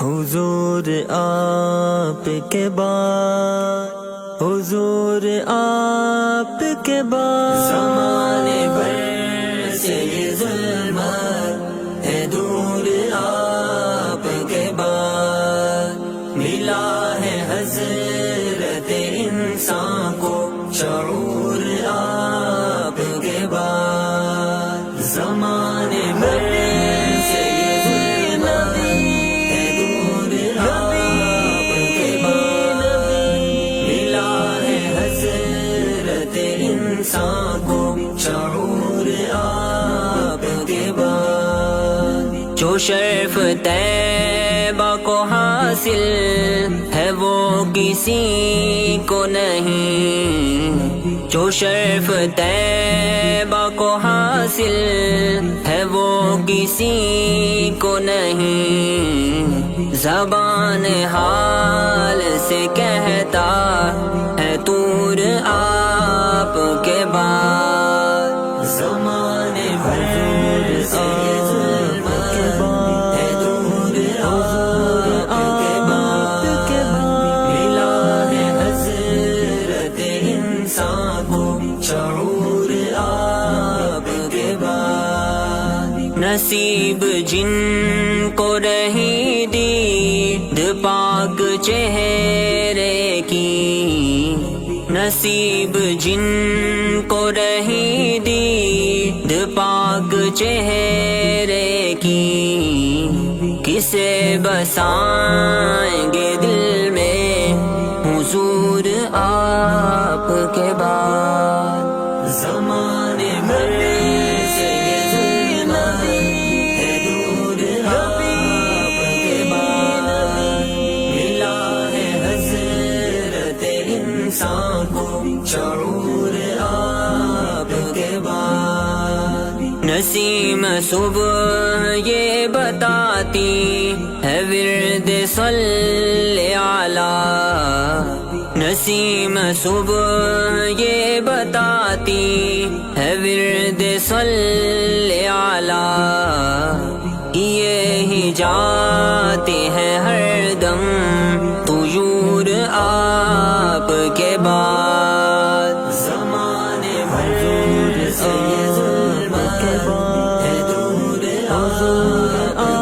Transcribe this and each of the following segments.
حضور آپ کے بعد، حضور آپ کے بعد زمانے بھر سے یہ ظلمت ہے دور، آپ کے بعد ملا ہے حضرت انسان کو شعور، آپ کے بعد زمانے بھر سے یہ ظلمت ہے دور، آپ کے بعد ملا ہے حضرت انسان کو شعور، آپ کے بعد جو شرف طیبہ کو حاصل ہے وہ کسی کو نہیں، جو شرف طیبہ کو حاصل ہے وہ کسی کو نہیں، زبان حال سے کہتا ہے طور، آپ کے بعد زمانے بھر سے یہ ظلمت ہے دور، آپ کے بعد ملا ہے حضرت انسان کو شعور، آپ کے بعد نصیب جن کو رہی دید پاک چہرے کی، نصیب جن کو رہی دید پاک چہرے کی، کسے بسائیں گے دل میں حضور، آپ کے بعد زمانے بھر سے یہ ظلمت ہے دور، آپ کے بعد ملا ہے حضرت انسان کو شعور، آپ کے بعد نسیم صبح یہ بتاتی ہے ورد صلی علی، نسیم صبح یہ بتاتی ہے ورد صلی علی، یہی جاتے ہیں ہر دم طیور، آپ کے بعد زمانے بھر سے یہ ظلمت ہے دور، آپ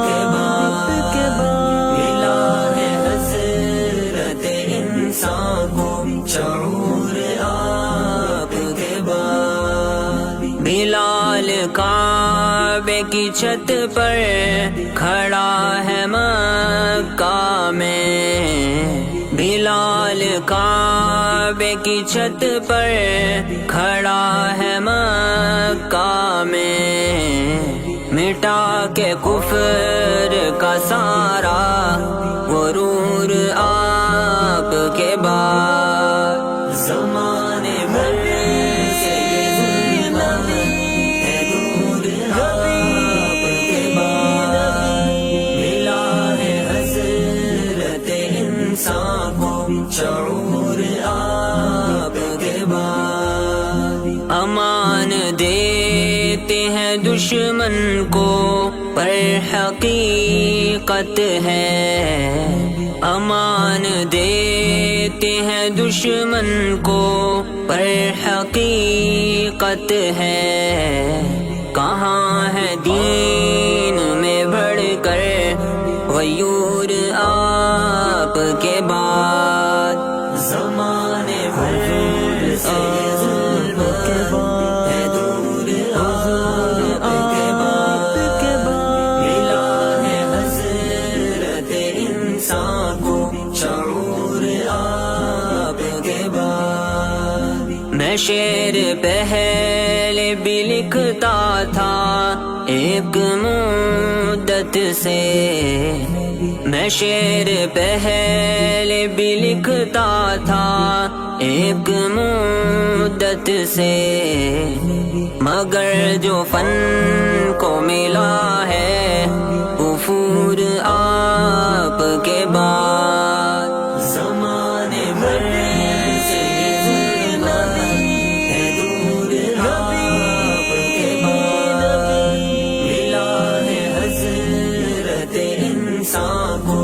کے بعد ملا ہے حضرت انسان کو شعور، آپ کے بعد بلال کعبے کی چھت پر کھڑا ہے مکہ میں، بلال کعبے کی چھت پر کھڑا ہے مکہ میں، مٹا کے کفر کا سارا غرور، آپ کے بعد زمانے بھر سے یہ ظلمت ہے دور، آپ کے بعد ملا ہے حضرت انسان کو شعور، آپ کے بعد امان دیتے ہیں دشمن کو پر حقیقت ہے، امان دیتے ہیں دشمن کو پر حقیقت ہے، کہاں ہے دین میں بڑھ کر غیور، آپ کے بعد زمانے بھر سے یہ ظلمت ہے دور، آپ کے بعد ملا ہے حضرت انسان کو شعور، آپ کے بعد میں شعر پہلے بھی لکھتا تھا ایک مدت سے، میں شعر پہلے بھی لکھتا تھا ایک مدت سے، مگر جو فن کو ملا ہے غفور، آپ کے بعد زمانے بھر سے یہ ظلمت ہے دور، آپ کے بعد ملا ہے حضرت انسان کو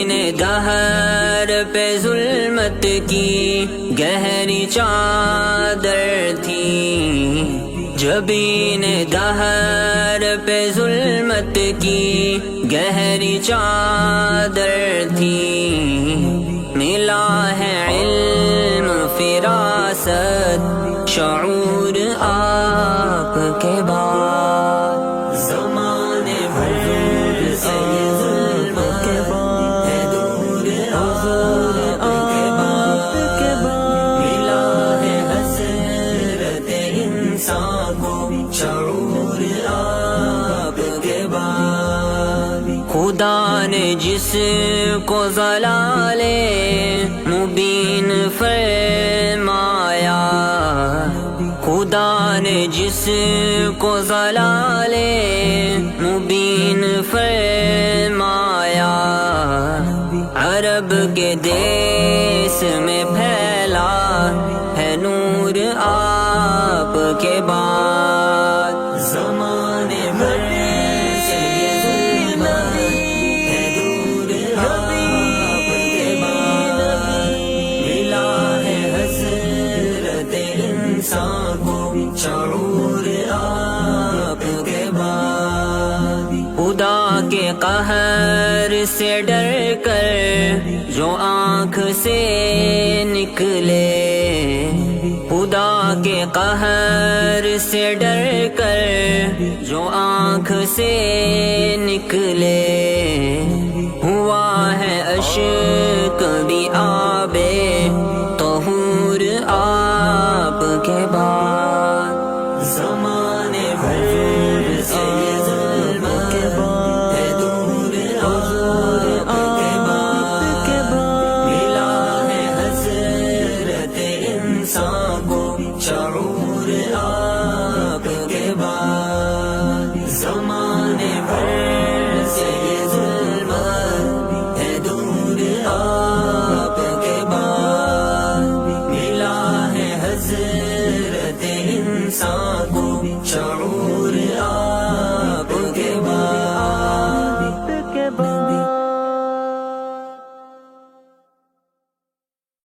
نے دہر پہ ظلمت کی گہری چادر تھی، جبین دہر پہ ظلمت کی گہری چادر تھی، ملا ہے علم فراست شعور آپ کے بعد، زمانے بھر سے یہ ظلمت ہے دور آپ کے بعد، ملا ہے حسرت انسان کو شعور آپ کے بعد، خدا نے جس کو ضلال مبین فرمایا، خدا نے جس کو ضلال مبین فرمایا، عرب کے دیس میں پھیلا ہے نور آپ کے بعد، زمانے بھر سے یہ ظلمت ہے دور آپ کے بعد، ملا ہے حسرت انسان کو شعور آپ کے بعد، خدا کے قہر سے ڈر کر جو آنکھ سے نکلے، خدا کے قہر سے ڈر کر جو آنکھ سے نکلے، ہوا ہے اشک بھی آبے طہور آپ کے بعد، زمانے بھر سے یہ ظلمت ہے دور آپ کے بعد، ملا ہے حسرت انسان کو شعور آپ کے بعد، زمانے بھر سے یہ ظلمت ہے دور آپ کے بعد، ملا ہے حسرت انسان کو شعور